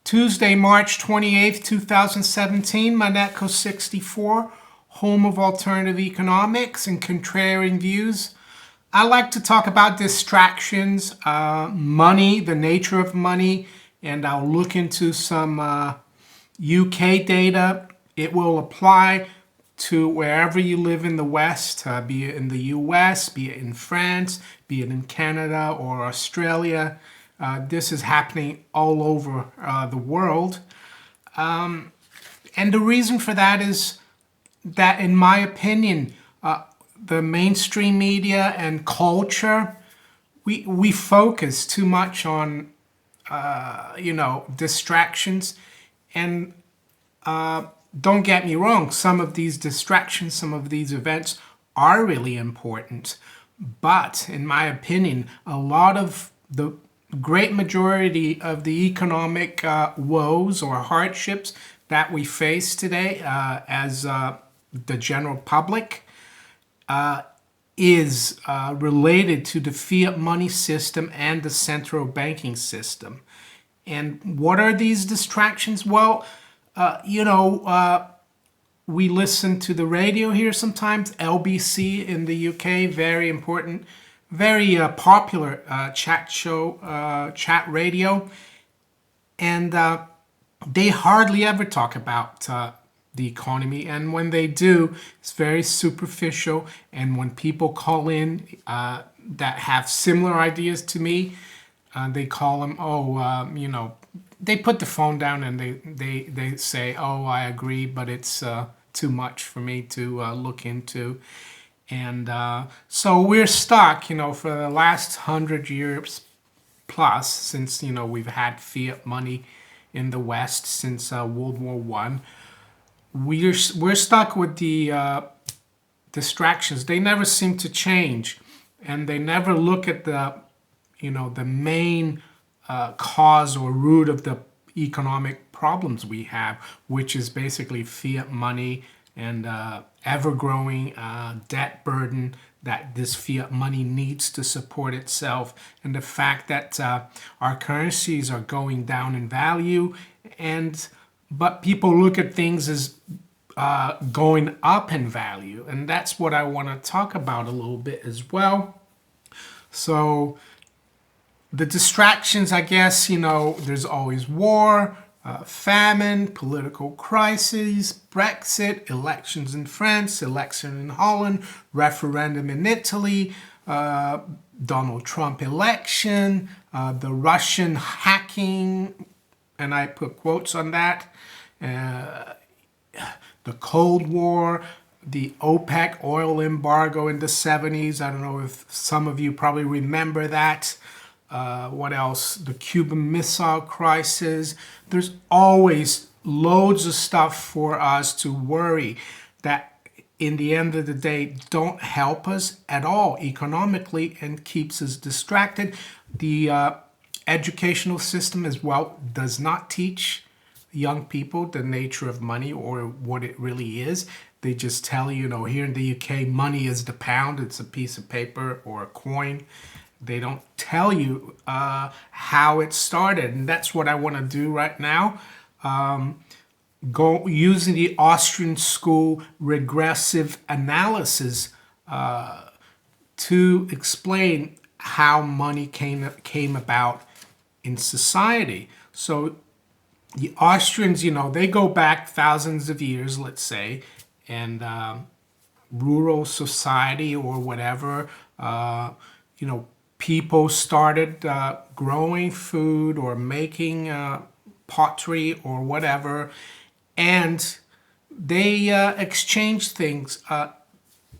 Tuesday, March 28th, 2017, Manetco 64, home of alternative economics and contrarian views. I like to talk about distractions, money, the nature of money, and I'll look into some UK data. It will apply to wherever you live in the West, be it in the US, be it in France, be it in Canada or Australia. This is happening all over the world. And the reason for that is that, in my opinion, the mainstream media and culture, we focus too much on, distractions. And don't get me wrong, some of these distractions, some of these events are really important. But in my opinion, a lot of the great majority of the economic woes or hardships that we face today as the general public is related to the fiat money system and the central banking system. And what are these distractions? Well, we listen to the radio here sometimes, LBC in the UK, very important, very popular chat show, chat radio. And they hardly ever talk about the economy. And when they do, it's very superficial. And when people call in that have similar ideas to me, they call them, they put the phone down and they say, oh, I agree, but it's too much for me to look into. And so we're stuck, for the last 100 years plus, since, we've had fiat money in the West since World War One. We're stuck with the distractions. They never seem to change, and they never look at the main cause or root of the economic problems we have, which is basically fiat money and ever-growing debt burden that this fiat money needs to support itself, and the fact that our currencies are going down in value, but people look at things as going up in value, and that's what I want to talk about a little bit as well. So the distractions, I guess, there's always war, famine, political crises, Brexit, elections in France, election in Holland, referendum in Italy, Donald Trump election, the Russian hacking, and I put quotes on that, the Cold War, the OPEC oil embargo in the 70s. I don't know if some of you probably remember that. What else? The Cuban Missile Crisis. There's always loads of stuff for us to worry that in the end of the day don't help us at all economically and keeps us distracted. The educational system as well does not teach young people the nature of money or what it really is. They just tell you, here in the UK, money is the pound. It's a piece of paper or a coin. They don't tell you how it started, and that's what I want to do right now. Using the Austrian school regressive analysis to explain how money came about in society. So the Austrians, they go back thousands of years, let's say, and rural society or whatever, people started growing food or making pottery or whatever, and they exchanged things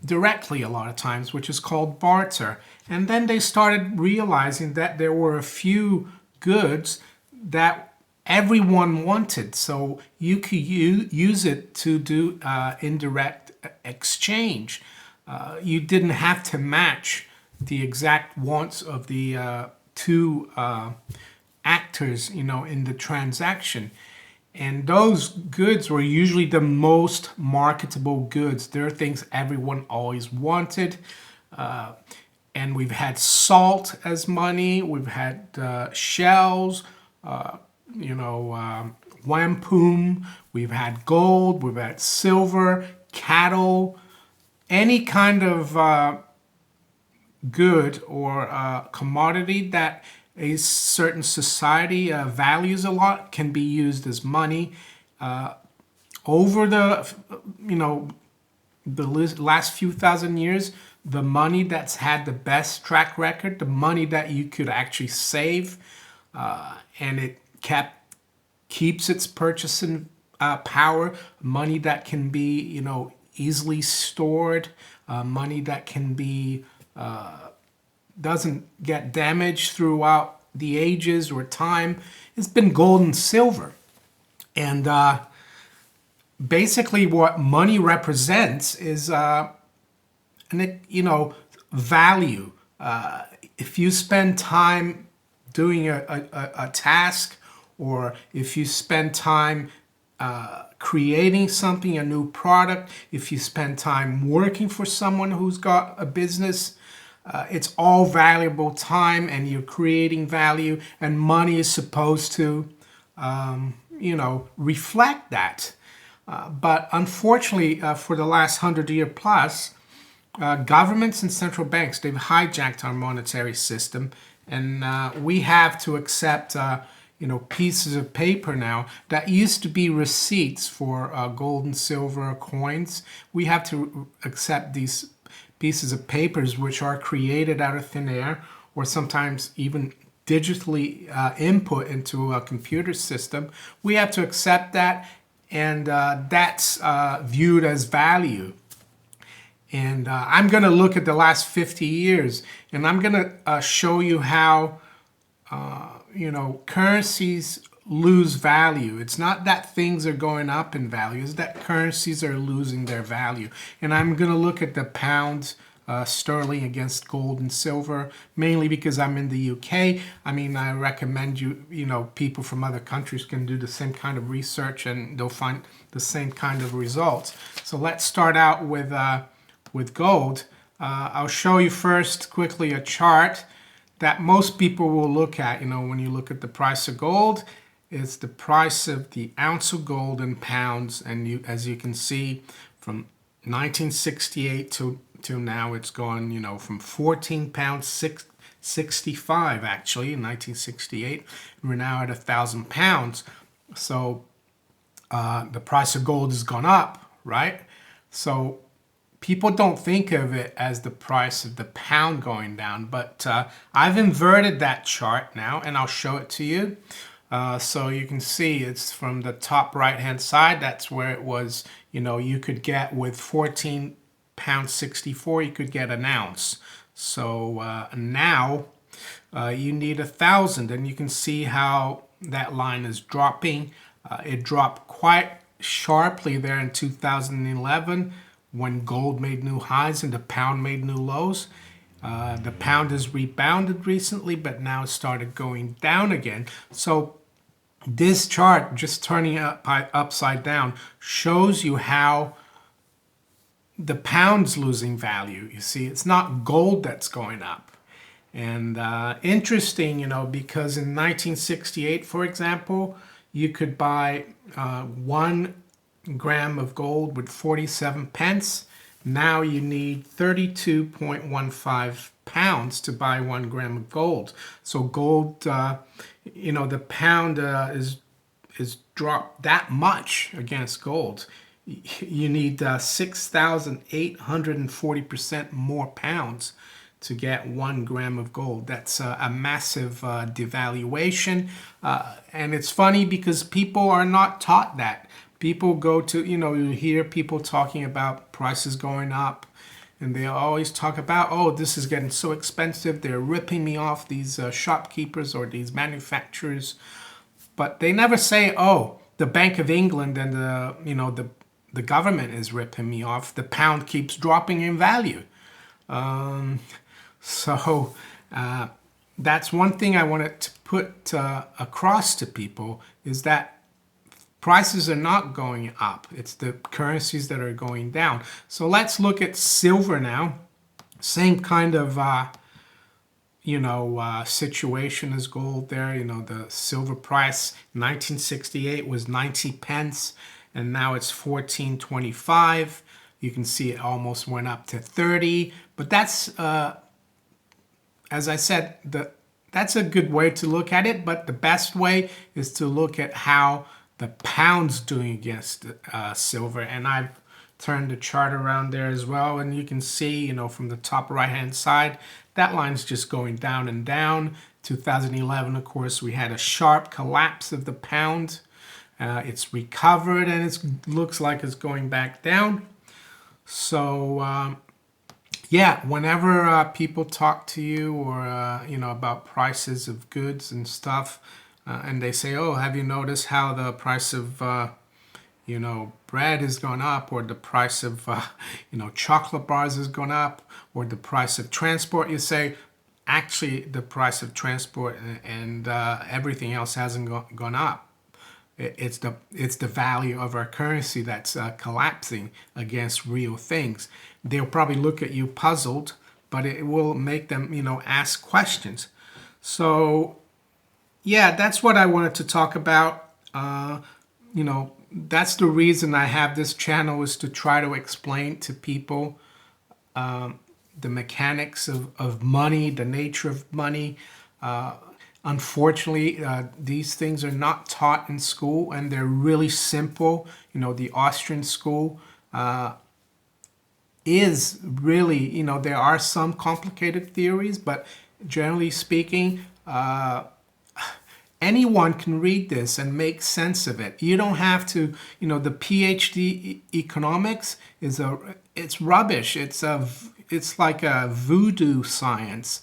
directly a lot of times, which is called barter. And then they started realizing that there were a few goods that everyone wanted, so you could use it to do indirect exchange. You didn't have to match the exact wants of the two actors, in the transaction. And those goods were usually the most marketable goods. They're things everyone always wanted. And we've had salt as money. We've had shells, wampum, we've had gold, we've had silver, cattle, any kind of good or commodity that a certain society values a lot can be used as money. Over the last few thousand years, the money that's had the best track record, the money that you could actually save, and it keeps its purchasing power, money that can be easily stored, money that can be doesn't get damaged throughout the ages or time. It's been gold and silver. And basically what money represents is value. If you spend time doing a task, or if you spend time creating something, a new product, if you spend time working for someone who's got a business, it's all valuable time, and you're creating value, and money is supposed to reflect that. But unfortunately, for the last 100-year plus, governments and central banks, they've hijacked our monetary system, and we have to accept pieces of paper now that used to be receipts for gold and silver coins. We have to accept these pieces of papers which are created out of thin air, or sometimes even digitally input into a computer system. We have to accept that, and that's viewed as value. And I'm going to look at the last 50 years, and I'm going to show you how currencies lose value. It's not that things are going up in value, it's that currencies are losing their value. And I'm going to look at the pound sterling against gold and silver, mainly because I'm in the UK. I mean, I recommend people from other countries can do the same kind of research, and they'll find the same kind of results. So let's start out with gold. I'll show you first quickly a chart that most people will look at. When you look at the price of gold, it's the price of the ounce of gold in pounds, and as you can see, from 1968 to now, it's gone from 14 pounds 65 actually in 1968. We're now at 1,000 pounds. So the price of gold has gone up, right? So people don't think of it as the price of the pound going down, but I've inverted that chart now, and I'll show it to you. So you can see it's from the top right hand side. That's where it was. You could get with 14 pounds 64, you could get an ounce. So now you need 1,000, and you can see how that line is dropping. It dropped quite sharply there in 2011 when gold made new highs and the pound made new lows. The pound has rebounded recently, but now it's started going down again. So this chart, just turning it upside down, shows you how the pound's losing value. You see, it's not gold that's going up. And interesting, because in 1968, for example, you could buy 1 gram of gold with 47 pence. Now you need 32.15 pounds to buy 1 gram of gold. So gold, the pound is dropped that much against gold. You need 6,840% more pounds to get 1 gram of gold. That's a massive devaluation. And it's funny because people are not taught that. People go to, you hear people talking about prices going up, and they always talk about, oh, this is getting so expensive. They're ripping me off, these shopkeepers or these manufacturers. But they never say, oh, the Bank of England and the government is ripping me off. The pound keeps dropping in value. So that's one thing I wanted to put across to people, is that prices are not going up. It's the currencies that are going down. So let's look at silver now. Same kind of situation as gold there. The silver price 1968 was 90 pence, and now it's 14.25. You can see it almost went up to 30, but that's, as I said, that's a good way to look at it, but the best way is to look at how the pound's doing against silver. And I've turned the chart around there as well, and you can see, from the top right hand side, that line's just going down and down. 2011, of course, we had a sharp collapse of the pound. It's recovered, and it looks like it's going back down. So yeah, whenever people talk to you or about prices of goods and stuff, and they say, "Oh, have you noticed how the price of bread has gone up, or the price of chocolate bars has gone up, or the price of transport?" You say, actually, the price of transport and everything else hasn't gone up. It's the value of our currency that's collapsing against real things. They'll probably look at you puzzled, but it will make them, ask questions. So, yeah, that's what I wanted to talk about. That's the reason I have this channel, is to try to explain to people the mechanics of money, the nature of money. Unfortunately, these things are not taught in school, and they're really simple. The Austrian school is really, there are some complicated theories, but generally speaking, anyone can read this and make sense of it. You don't have to, the PhD economics it's rubbish. It's like a voodoo science.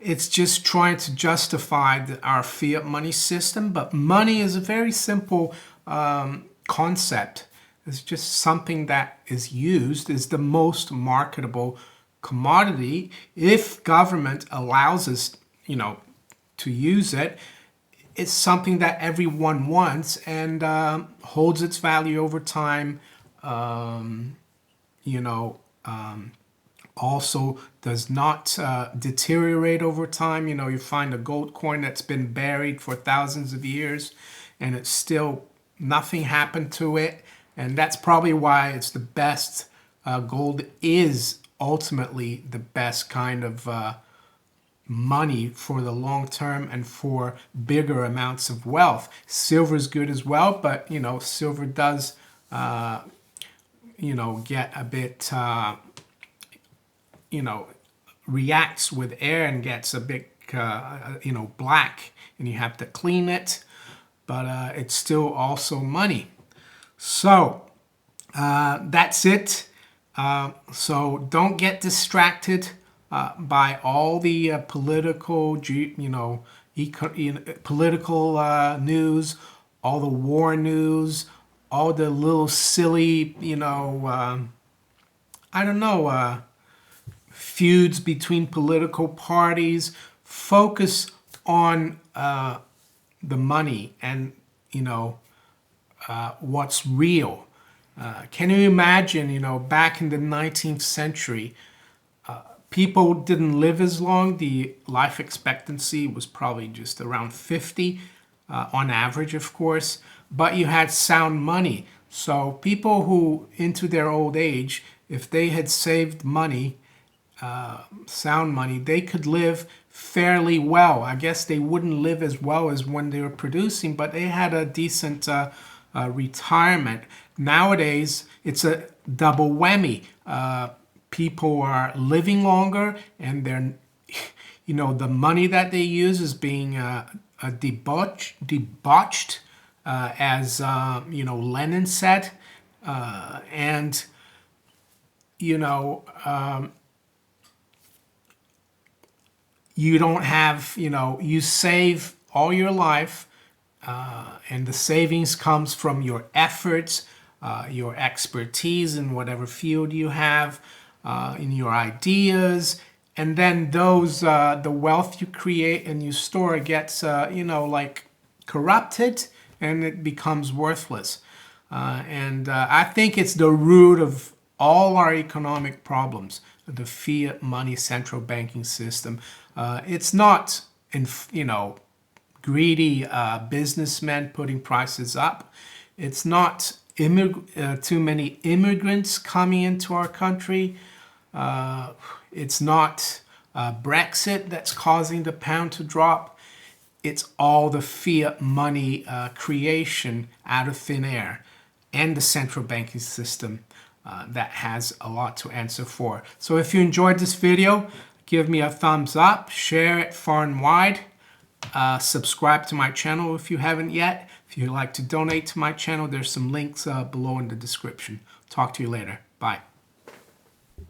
It's just trying to justify our fiat money system, but money is a very simple concept. It's just something that is used, is the most marketable commodity. If government allows us, to use it, it's something that everyone wants and holds its value over time. Also does not deteriorate over time. You find a gold coin that's been buried for thousands of years, and it's still, nothing happened to it. And that's probably why it's the best. Gold is ultimately the best kind of money for the long term and for bigger amounts of wealth. Silver is good as well, but silver does get a bit reacts with air and gets a bit black, and you have to clean it, but it's still also money. So that's it. So don't get distracted by all the political, political news, all the war news, all the little silly, feuds between political parties. Focus on the money and, what's real. Can you imagine, back in the 19th century, people didn't live as long. The life expectancy was probably just around 50 on average, of course, but you had sound money. So people who, into their old age, if they had saved money, sound money, they could live fairly well. I guess they wouldn't live as well as when they were producing, but they had a decent retirement. Nowadays, it's a double whammy. People are living longer, and they're, the money that they use is being debauched, as Lenin said, and you don't have, you save all your life, and the savings comes from your efforts, your expertise in whatever field you have, in your ideas, and then those, the wealth you create and you store gets, corrupted, and it becomes worthless. And I think it's the root of all our economic problems. the fiat money central banking system. It's not, greedy businessmen putting prices up. It's not too many immigrants coming into our country. It's not Brexit that's causing the pound to drop. It's all the fiat money creation out of thin air and the central banking system that has a lot to answer for. So if you enjoyed this video, give me a thumbs up, share it far and wide, subscribe to my channel if you haven't yet. If you'd like to donate to my channel, there's some links below in the description. Talk to you later. Bye.